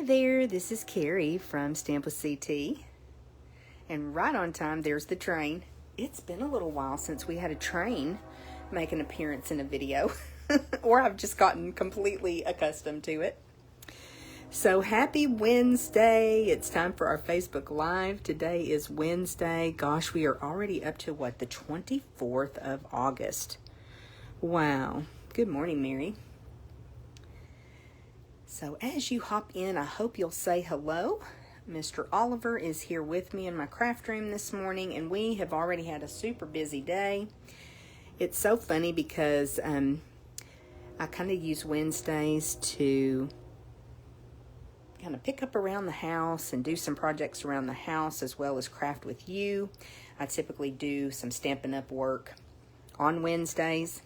Hi there, this is Carrie from Stamp with CT. And right on time, there's the train. It's been a little while since we had a train make an appearance in a video. Or I've just gotten completely accustomed to it. So happy Wednesday. It's time for our Facebook Live. Today is Wednesday. Gosh, we are already up to what, the 24th of August. Wow. Good morning, Mary. So as you hop in, I hope you'll say hello. Mr. Oliver is here with me in my craft room this morning, and we have already had a super busy day. It's so funny because I kind of use Wednesdays to kind of pick up around the house and do some projects around the house as well as craft with you. I typically do some Stampin' Up work on Wednesdays.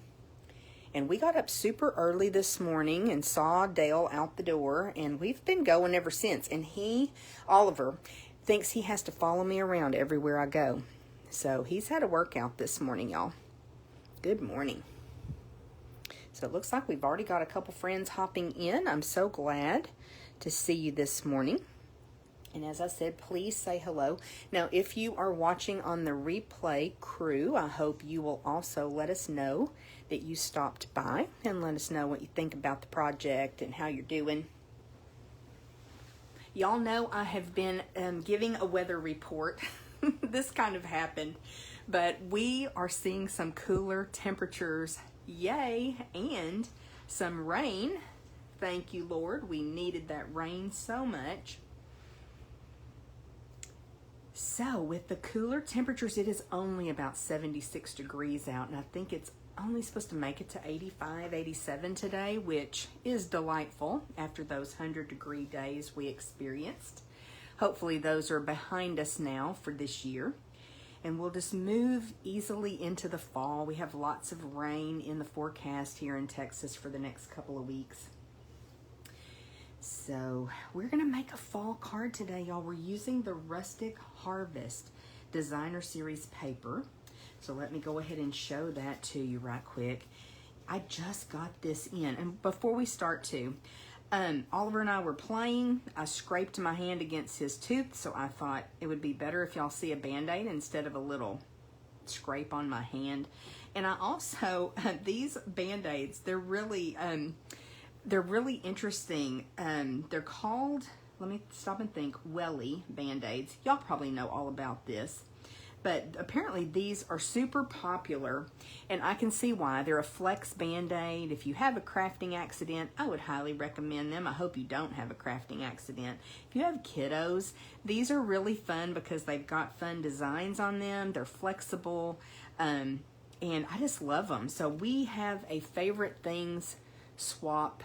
And we got up super early this morning and saw Dale out the door, and we've been going ever since. And Oliver, thinks he has to follow me around everywhere I go. So he's had a workout this morning, y'all. Good morning. So it looks like we've already got a couple friends hopping in. I'm so glad to see you this morning. And as I said, please say hello. Now, if you are watching on the replay crew, I hope you will also let us know that you stopped by and let us know what you think about the project and how you're doing. Y'all know I have been giving a weather report. This kind of happened, but we are seeing some cooler temperatures, yay, and some rain. Thank you, Lord. We needed that rain so much. So with the cooler temperatures, it is only about 76 degrees out, and I think it's only supposed to make it to 85, 87 today, which is delightful after those 100-degree days we experienced. Hopefully those are behind us now for this year, and we'll just move easily into the fall. We have lots of rain in the forecast here in Texas for the next couple of weeks. So we're going to make a fall card today, y'all. We're using the Rustic Harvest Designer Series paper. So let me go ahead and show that to you right quick. I just got this in. And before we start Oliver and I were playing. I scraped my hand against his tooth, so I thought it would be better if y'all see a Band-Aid instead of a little scrape on my hand. And I also, these Band-Aids, they're really interesting. They're called, let me stop and think, Earlyy Band-Aids. Y'all probably know all about this. But apparently these are super popular, and I can see why. They're a flex Band-Aid. If you have a crafting accident, I would highly recommend them. I hope you don't have a crafting accident. If you have kiddos, these are really fun because they've got fun designs on them. They're flexible, and I just love them. So we have a favorite things swap,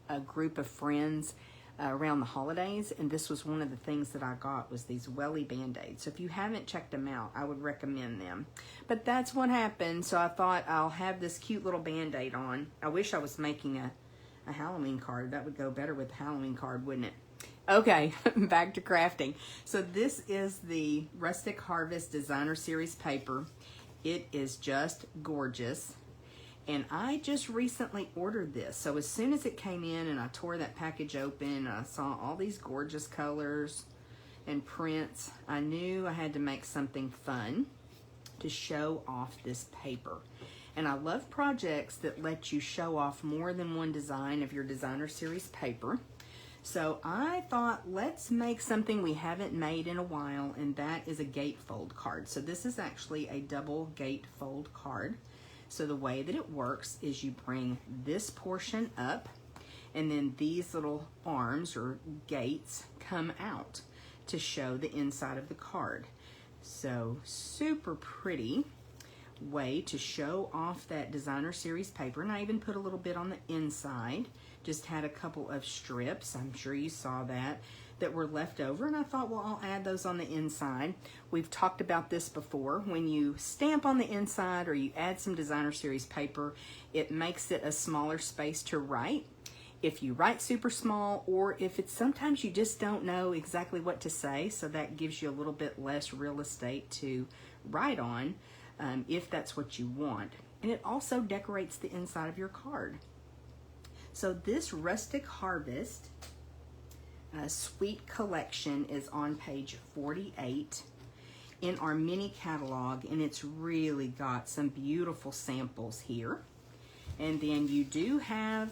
a group of friends around the holidays, and this was one of the things that I got was these Earlyy Band-Aids. So if you haven't checked them out, I would recommend them. But that's what happened, so I thought I'll have this cute little Band-Aid on. I wish I was making a Halloween card. That would go better with the Halloween card, wouldn't it? Okay, back to crafting. So this is the Rustic Harvest Designer Series paper. It is just gorgeous. And I just recently ordered this. So as soon as it came in and I tore that package open and I saw all these gorgeous colors and prints, I knew I had to make something fun to show off this paper. And I love projects that let you show off more than one design of your designer series paper. So I thought, let's make something we haven't made in a while, and that is a gatefold card. So this is actually a double gatefold card. So the way that it works is you bring this portion up, and then these little arms or gates come out to show the inside of the card. So super pretty way to show off that designer series paper. And I even put a little bit on the inside. Just had a couple of strips, I'm sure you saw that were left over, and I thought, well, I'll add those on the inside. We've talked about this before. When you stamp on the inside or you add some designer series paper, it makes it a smaller space to write. If you write super small, or if it's sometimes you just don't know exactly what to say, so that gives you a little bit less real estate to write on, if that's what you want. And it also decorates the inside of your card. So this Rustic Harvest Sweet collection is on page 48 in our mini catalog, and it's really got some beautiful samples here. And then you do have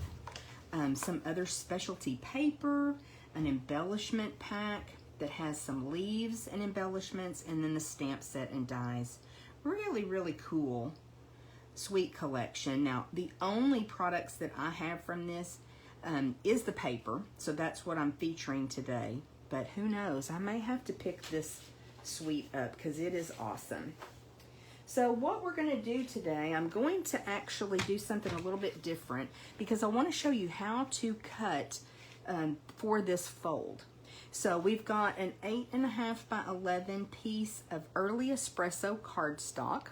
some other specialty paper, an embellishment pack that has some leaves and embellishments, and then the stamp set and dies. Really, really cool sweet collection. Now, the only products that I have from this is the paper, so that's what I'm featuring today. But who knows, I may have to pick this suite up because it is awesome. So what we're going to do today, I'm going to actually do something a little bit different because I want to show you how to cut for this fold. So we've got an 8.5 by 11 piece of Earlyy Espresso cardstock.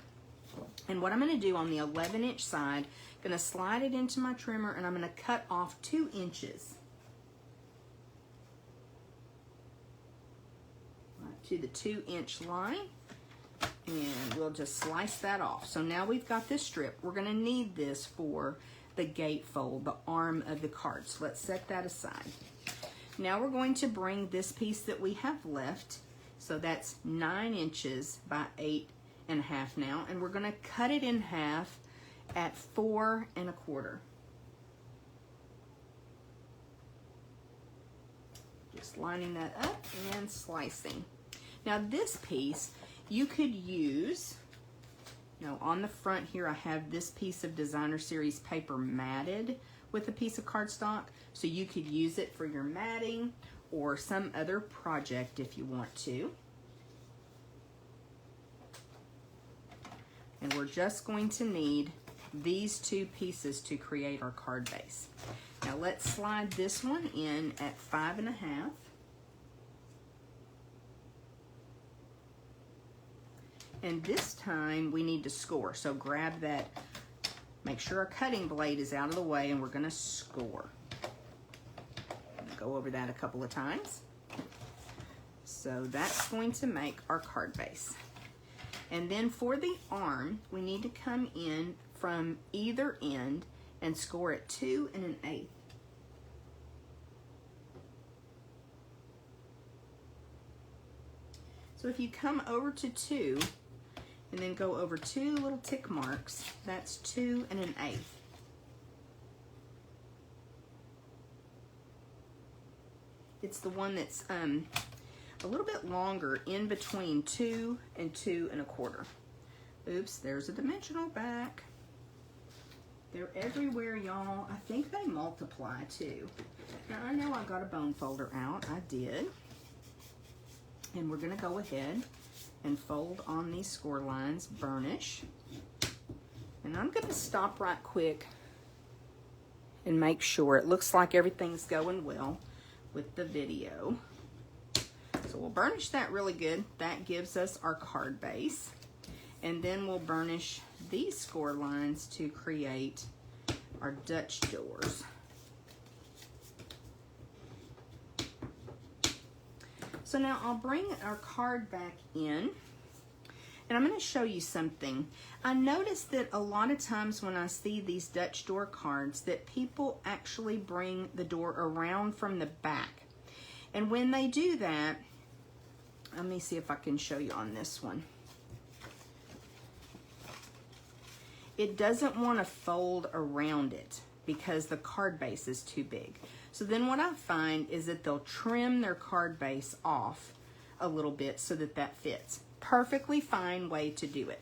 And what I'm going to do on the 11-inch side, I'm going to slide it into my trimmer and I'm going to cut off 2 inches. Right to the 2-inch line. And we'll just slice that off. So now we've got this strip. We're going to need this for the gatefold, the arm of the card. So let's set that aside. Now we're going to bring this piece that we have left. So that's 9 inches by 8.5 now. And we're going to cut it in half at 4 1/4. Just lining that up and slicing. Now this piece, you could use, on the front here I have this piece of Designer Series paper matted with a piece of cardstock, so you could use it for your matting or some other project if you want to. And we're just going to need these 2 pieces to create our card base. Now let's slide this one in at 5 1/2. And this time we need to score. So grab that, make sure our cutting blade is out of the way, and we're going to score. I'm going to go over that a couple of times. So that's going to make our card base. And then for the arm, we need to come in from either end and score at 2 1/8. So if you come over to 2, and then go over 2 little tick marks, that's 2 1/8. It's the one that's a little bit longer in between 2 and 2 1/4. Oops, there's a dimensional back. They're everywhere, y'all. I think they multiply too. Now I know I got a bone folder out, I did. And we're gonna go ahead and fold on these score lines, burnish. And I'm going to stop right quick and make sure it looks like everything's going well with the video. So we'll burnish that really good. That gives us our card base. And then we'll burnish these score lines to create our Dutch doors. So now I'll bring our card back in, and I'm going to show you something. I noticed that a lot of times when I see these Dutch door cards that people actually bring the door around from the back. And when they do that, let me see if I can show you on this one. It doesn't want to fold around it because the card base is too big. So then what I find is that they'll trim their card base off a little bit so that that fits. Perfectly fine way to do it.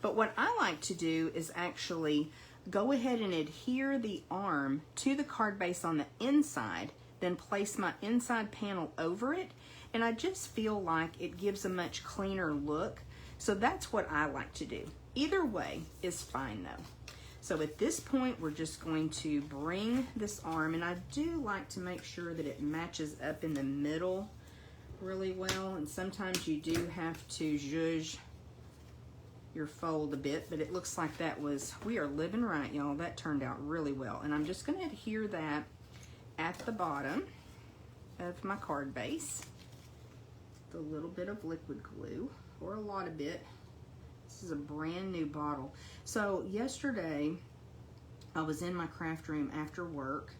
But what I like to do is actually go ahead and adhere the arm to the card base on the inside, then place my inside panel over it, and I just feel like it gives a much cleaner look. So that's what I like to do. Either way is fine though. So at this point, we're just going to bring this arm, and I do like to make sure that it matches up in the middle really well, and sometimes you do have to zhuzh your fold a bit, but it looks like that was, we are living right, y'all. That turned out really well. And I'm just going to adhere that at the bottom of my card base with a little bit of liquid glue, or a lot of it. This is a brand new bottle. So yesterday I was in my craft room after work,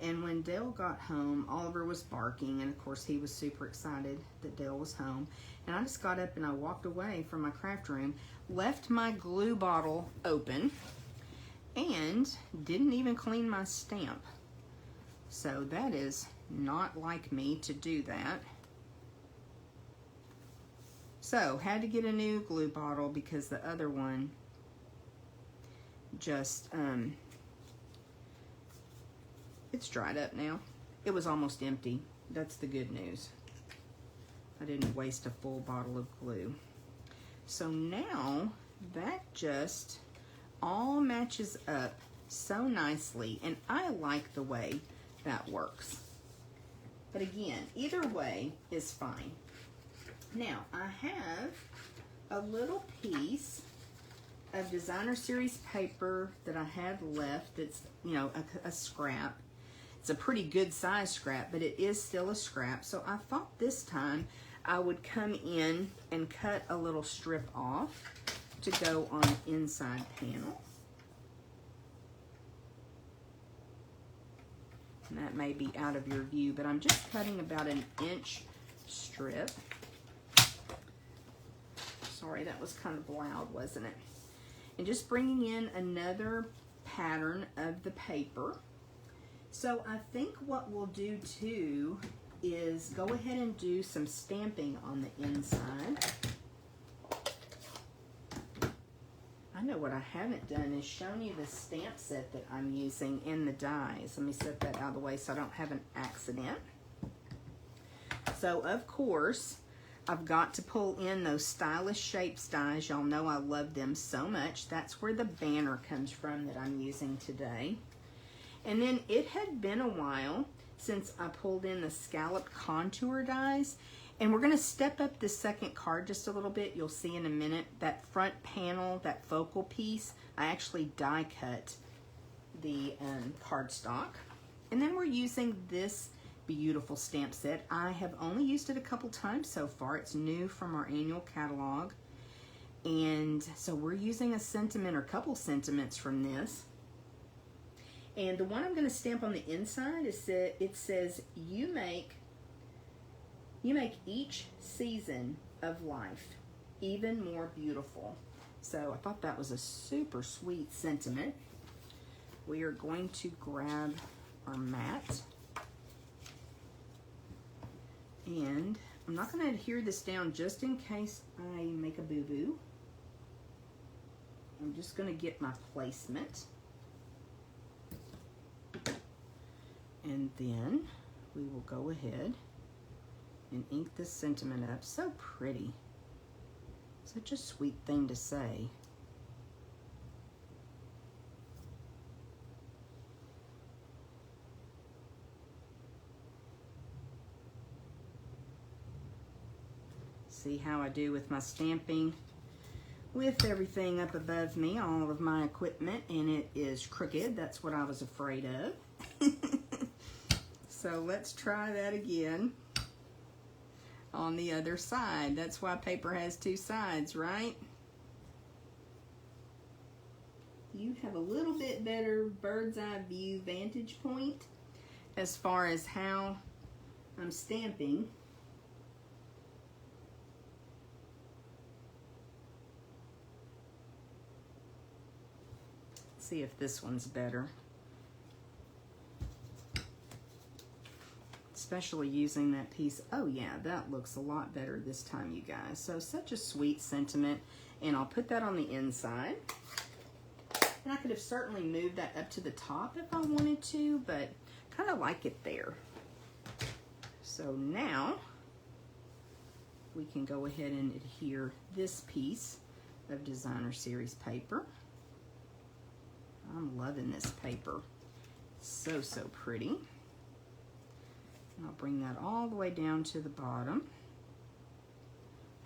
And when Dale got home, Oliver was barking, and of course he was super excited that Dale was home. And I just got up and I walked away from my craft room, left my glue bottle open, and didn't even clean my stamp. So that is not like me to do that. So had to get a new glue bottle because the other one just it's dried up now. It was almost empty. That's the good news. I didn't waste a full bottle of glue. So now that just all matches up so nicely, and I like the way that works. But again, either way is fine. Now I have a little piece of designer series paper that I have left. It's, you know, a scrap. It's a pretty good size scrap, but it is still a scrap. So I thought this time I would come in and cut a little strip off to go on the inside panel. And that may be out of your view, but I'm just cutting about an inch strip. Sorry, that was kind of loud, wasn't it? And just bringing in another pattern of the paper. So I think what we'll do too is go ahead and do some stamping on the inside. I know what I haven't done is shown you the stamp set that I'm using in the dies. Let me set that out of the way so I don't have an accident. So of course, I've got to pull in those stylish shapes dies. Y'all know I love them so much. That's where the banner comes from that I'm using today. And then it had been a while since I pulled in the scalloped contour dies. And we're going to step up the second card just a little bit. You'll see in a minute that front panel, that focal piece, I actually die cut the cardstock. And then we're using this beautiful stamp set. I have only used it a couple times so far. It's new from our annual catalog. And so we're using a sentiment or couple sentiments from this. And the one I'm going to stamp on the inside, is it says, you make each season of life even more beautiful. So I thought that was a super sweet sentiment. We are going to grab our mat. And I'm not going to adhere this down just in case I make a boo-boo. I'm just going to get my placement. And then we will go ahead and ink this sentiment up. So pretty. Such a sweet thing to say. See how I do with my stamping with everything up above me, all of my equipment, and it is crooked. That's what I was afraid of. So let's try that again on the other side. That's why paper has two sides, right? You have a little bit better bird's eye view vantage point as far as how I'm stamping. Let's see if this one's better. Especially using that piece. Oh yeah, that looks a lot better this time, you guys. So such a sweet sentiment, and I'll put that on the inside. And I could have certainly moved that up to the top if I wanted to, but kind of like it there. So now we can go ahead and adhere this piece of designer series paper. I'm loving this paper. So pretty. And I'll bring that all the way down to the bottom.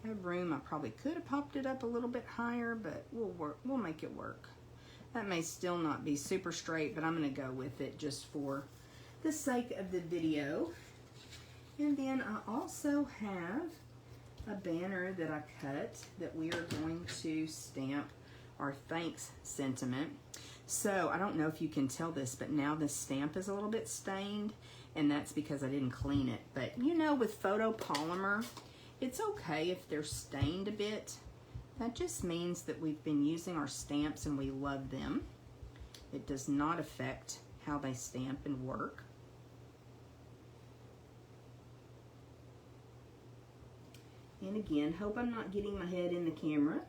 I have room. I probably could have popped it up a little bit higher, but we'll make it work. That may still not be super straight, but I'm going to go with it just for the sake of the video. And then I also have a banner that I cut that we are going to stamp our thanks sentiment. So I don't know if you can tell this, but now the stamp is a little bit stained, and that's because I didn't clean it. But you know, with photopolymer, it's okay if they're stained a bit. That just means that we've been using our stamps and we love them. It does not affect how they stamp and work. And again, hope I'm not getting my head in the camera.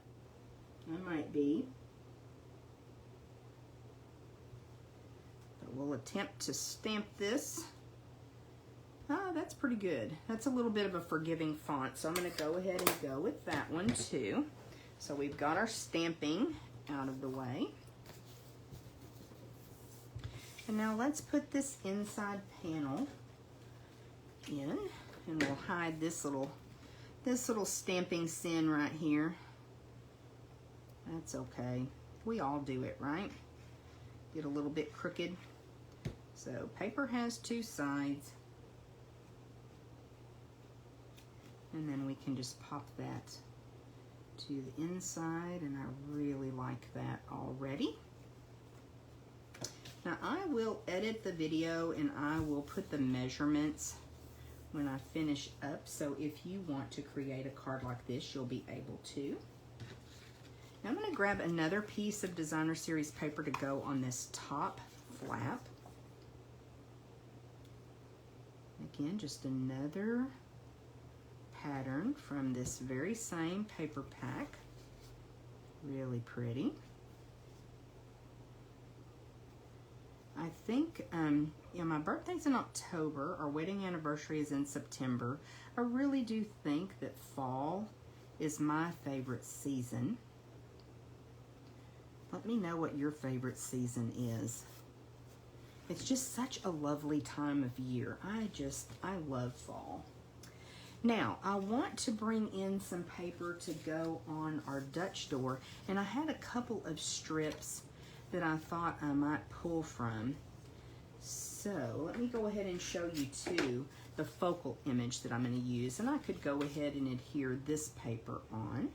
I might be. But we'll attempt to stamp this. Ah, that's pretty good. That's a little bit of a forgiving font, so I'm going to go ahead and go with that one too. So we've got our stamping out of the way. And now let's put this inside panel in, and we'll hide this little stamping sin right here. That's okay. We all do it, right? Get a little bit crooked. So paper has two sides. And then we can just pop that to the inside, and I really like that already. Now I will edit the video and I will put the measurements when I finish up, so if you want to create a card like this, you'll be able to. Now I'm going to grab another piece of Designer Series paper to go on this top flap. Again, just another pattern from this very same paper pack. Really pretty. I think, my birthday's in October, our wedding anniversary is in September. I really do think that fall is my favorite season. Let me know what your favorite season is. It's just such a lovely time of year. I love fall. Now, I want to bring in some paper to go on our Dutch door, and I had a couple of strips that I thought I might pull from. So let me go ahead and show you too the focal image that I'm going to use, and I could go ahead and adhere this paper on.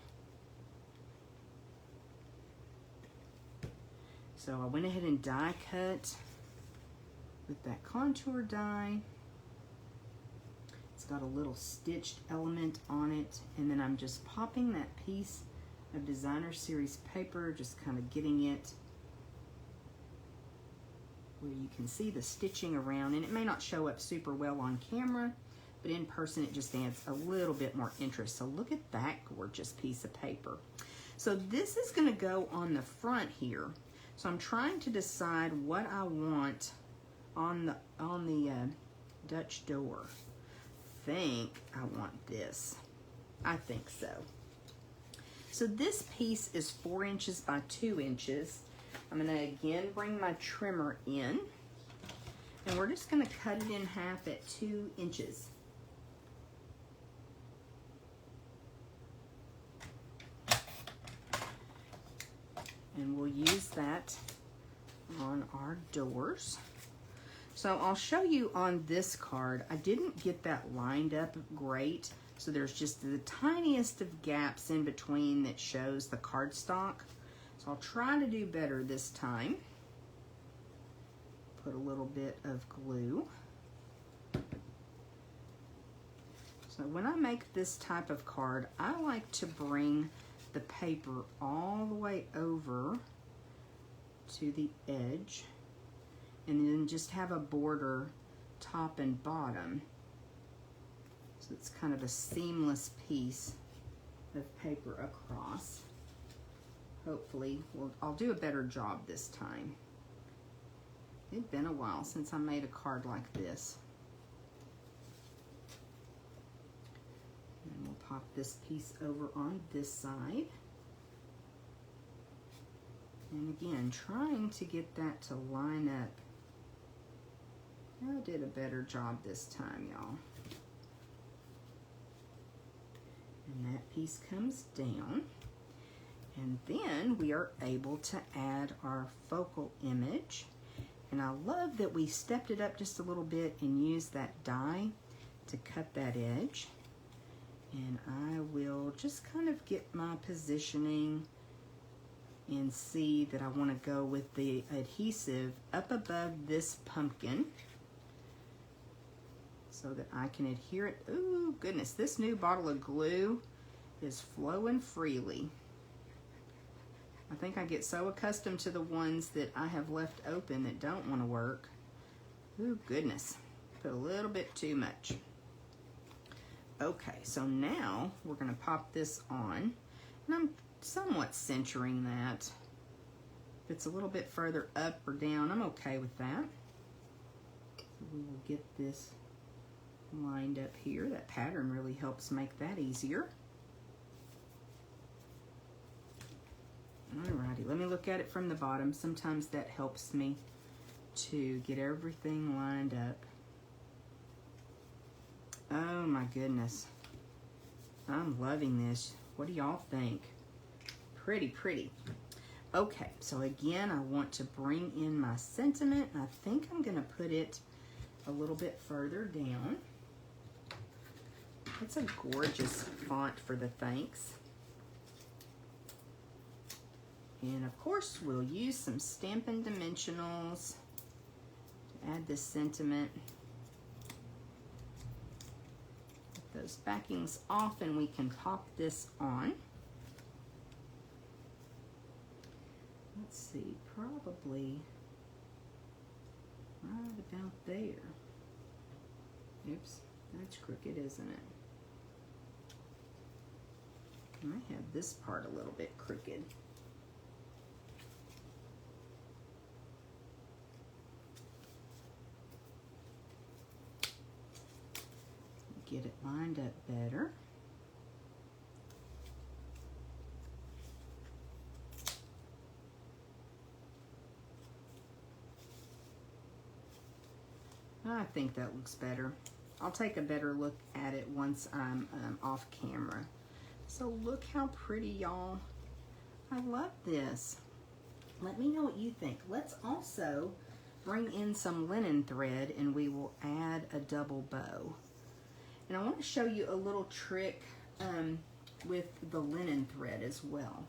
So I went ahead and die cut with that contour die. It's got a little stitched element on it, and then I'm just popping that piece of Designer Series paper, just kind of getting it where you can see the stitching around, and it may not show up super well on camera, but in person it just adds a little bit more interest. So look at that gorgeous piece of paper. So this is going to go on the front here. So I'm trying to decide what I want on the Dutch door. I think I want this. I think so. So this piece is 4 inches by 2 inches. I'm going to again bring my trimmer in, and we're just going to cut it in half at 2 inches. And we'll use that on our doors. So I'll show you on this card, I didn't get that lined up great, so there's just the tiniest of gaps in between that shows the cardstock. So I'll try to do better this time. Put a little bit of glue. So when I make this type of card, I like to bring the paper all the way over to the edge, and then just have a border top and bottom. So it's kind of a seamless piece of paper across. Hopefully, I'll do a better job this time. It's been a while since I made a card like this. And we'll pop this piece over on this side. And again, trying to get that to line up. I did a better job this time, y'all. And that piece comes down. And then we are able to add our focal image. And I love that we stepped it up just a little bit and used that die to cut that edge. And I will just kind of get my positioning and see that I want to go with the adhesive up above this pumpkin so that I can adhere it. Ooh, goodness, this new bottle of glue is flowing freely. I think I get so accustomed to the ones that I have left open that don't want to work. Ooh, goodness, put a little bit too much. Okay, so now we're going to pop this on, and I'm somewhat centering that. If it's a little bit further up or down, I'm okay with that. So we will get this lined up here. That pattern really helps make that easier. Alrighty, let me look at it from the bottom. Sometimes that helps me to get everything lined up. Oh my goodness. I'm loving this. What do y'all think? Pretty, pretty. Okay, so again, I want to bring in my sentiment. I think I'm gonna put it a little bit further down. It's a gorgeous font for the thanks. And of course, we'll use some Stampin' dimensionals to add this sentiment. Get those backings off and we can pop this on. Let's see, probably right about there. Oops, that's crooked, isn't it? I might have this part a little bit crooked. Get it lined up better. I think that looks better. I'll take a better look at it once I'm off camera. So look how pretty, y'all. I love this. Let me know what you think. Let's also bring in some linen thread and we will add a double bow. And I want to show you a little trick with the linen thread as well.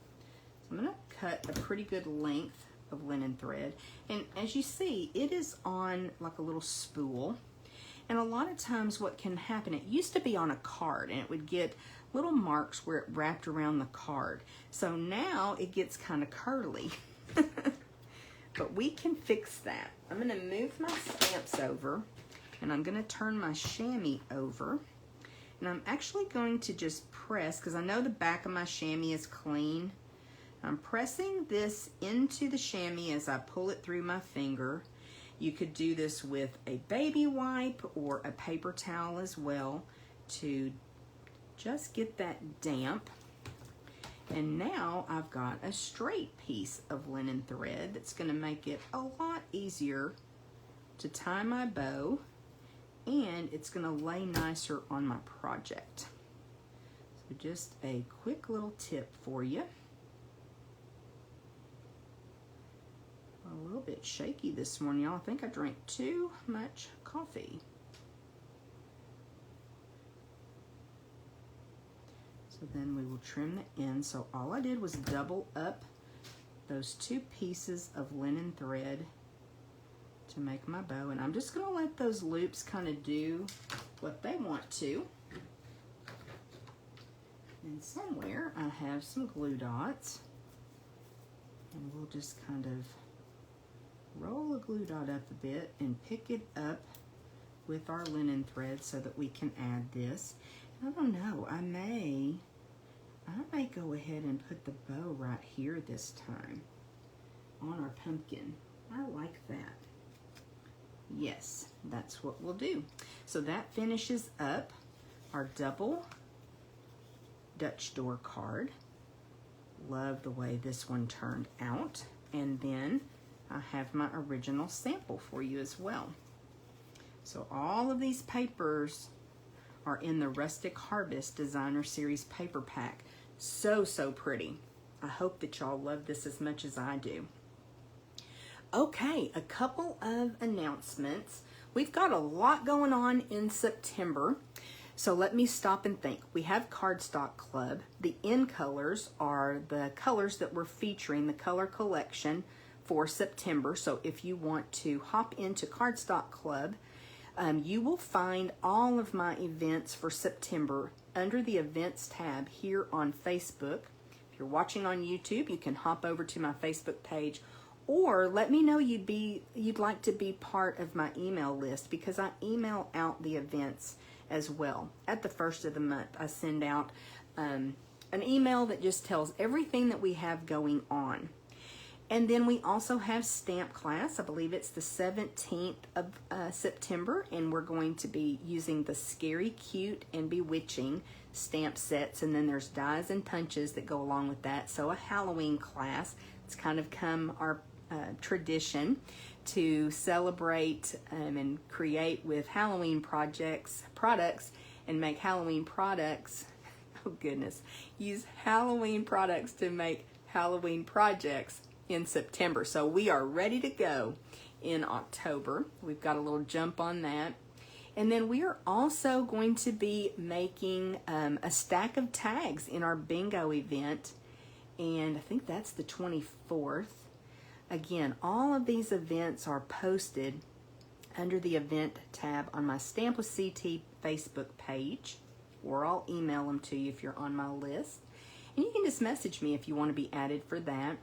So I'm going to cut a pretty good length of linen thread. And as you see, it is on like a little spool. And a lot of times what can happen, it used to be on a card and it would get little marks where it wrapped around the card. So now it gets kind of curly. But we can fix that. I'm going to move my stamps over. And I'm going to turn my chamois over. And I'm actually going to just press, because I know the back of my chamois is clean. I'm pressing this into the chamois as I pull it through my finger. You could do this with a baby wipe or a paper towel as well to just get that damp. And now I've got a straight piece of linen thread that's going to make it a lot easier to tie my bow. And it's going to lay nicer on my project. So just a quick little tip for you. A little bit shaky this morning, y'all. I think I drank too much coffee. So then we will trim the end. So all I did was double up those two pieces of linen thread to make my bow, and I'm just going to let those loops kind of do what they want to. And somewhere I have some glue dots, and we'll just kind of roll a glue dot up a bit and pick it up with our linen thread so that we can add this. And I don't know, I may go ahead and put the bow right here this time on our pumpkin. I like that. Yes, that's what we'll do. So that finishes up our double Dutch door card. Love the way this one turned out. And then I have my original sample for you as well. So all of these papers are in the Rustic Harvest Designer Series paper pack. So, so pretty. I hope that y'all love this as much as I do. Okay, a couple of announcements. We've got a lot going on in September. So let me stop and think. We have Cardstock Club. The in colors are the colors that we're featuring, the color collection for September. So if you want to hop into Cardstock Club, you will find all of my events for September under the events tab here on Facebook. If you're watching on YouTube, you can hop over to my Facebook page, or let me know you'd like to be part of my email list, because I email out the events as well. At the first of the month, I send out an email that just tells everything that we have going on. And then we also have stamp class. I believe it's the 17th of September, and we're going to be using the Scary, Cute, and Bewitching stamp sets, and then there's dies and punches that go along with that. So a Halloween class. It's kind of come our tradition to celebrate and create with Halloween products, and make Halloween products, oh goodness, use Halloween products to make Halloween projects in September. So we are ready to go in October. We've got a little jump on that. And then we are also going to be making a stack of tags in our bingo event, and I think that's the 24th. Again, all of these events are posted under the event tab on my Stamp with CT Facebook page, or I'll email them to you if you're on my list. And you can just message me if you want to be added for that.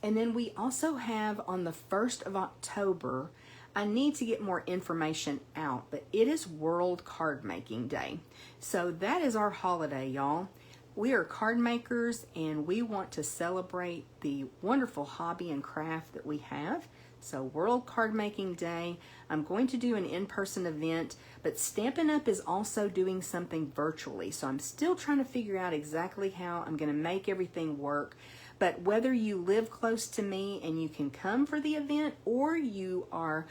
And then we also have on the 1st of October, I need to get more information out, but it is World Card Making Day. So that is our holiday, y'all. We are card makers, and we want to celebrate the wonderful hobby and craft that we have. So World Card Making Day, I'm going to do an in-person event, but Stampin' Up! Is also doing something virtually. So I'm still trying to figure out exactly how I'm going to make everything work. But whether you live close to me and you can come for the event, or you are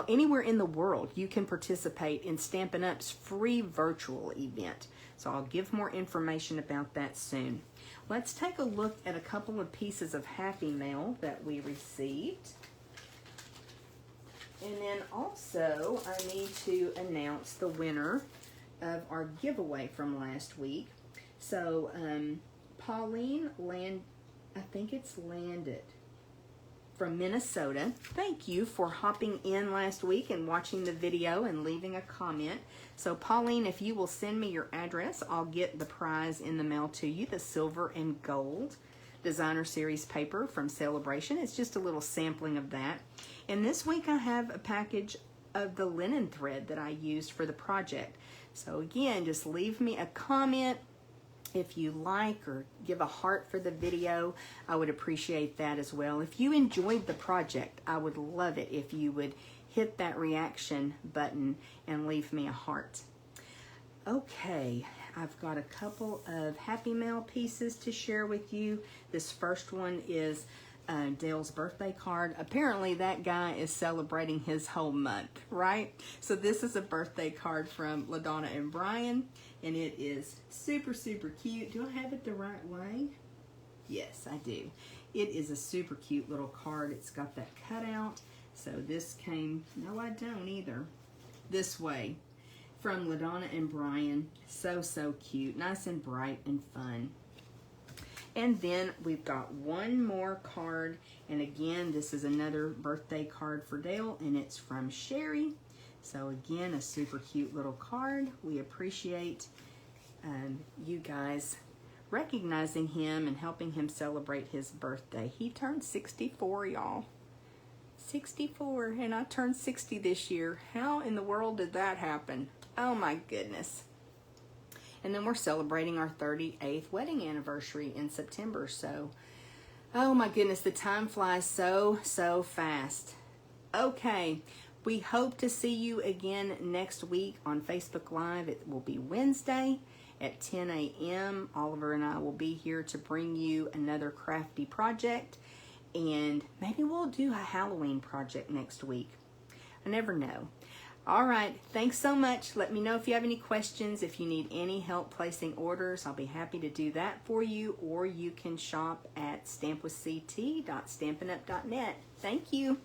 anywhere in the world, you can participate in Stampin' Up's free virtual event. So I'll give more information about that soon. Let's take a look at a couple of pieces of Happy Mail that we received. And then also I need to announce the winner of our giveaway from last week. So Pauline Landed from Minnesota. Thank you for hopping in last week and watching the video and leaving a comment. So Pauline, if you will send me your address, I'll get the prize in the mail to you, the silver and gold designer series paper from Celebration. It's just a little sampling of that. And this week I have a package of the linen thread that I used for the project. So again, just leave me a comment if you like, or give a heart for the video. I would appreciate that as well. If you enjoyed the project, I would love it if you would hit that reaction button and leave me a heart. Okay, I've got a couple of Happy Mail pieces to share with you. This first one is Dale's birthday card. Apparently that guy is celebrating his whole month, right? So this is a birthday card from LaDonna and Brian, and it is super, super cute. Do I have it the right way? Yes, I do. It is a super cute little card. It's got that cutout. So this came, no I don't either, this way from LaDonna and Brian. So, so cute. Nice and bright and fun. And then we've got one more card, and again, this is another birthday card for Dale, and it's from Sherry. So again, a super cute little card. We appreciate you guys recognizing him and helping him celebrate his birthday. He turned 64, y'all. 64, and I turned 60 this year. How in the world did that happen? Oh my goodness. And then we're celebrating our 38th wedding anniversary in September. So, oh my goodness, the time flies so, so fast. Okay, we hope to see you again next week on Facebook Live. It will be Wednesday at 10 a.m. Oliver and I will be here to bring you another crafty project. And maybe we'll do a Halloween project next week. I never know. All right, thanks so much. Let me know if you have any questions, if you need any help placing orders. I'll be happy to do that for you, or you can shop at stampwithct.stampinup.net. Thank you.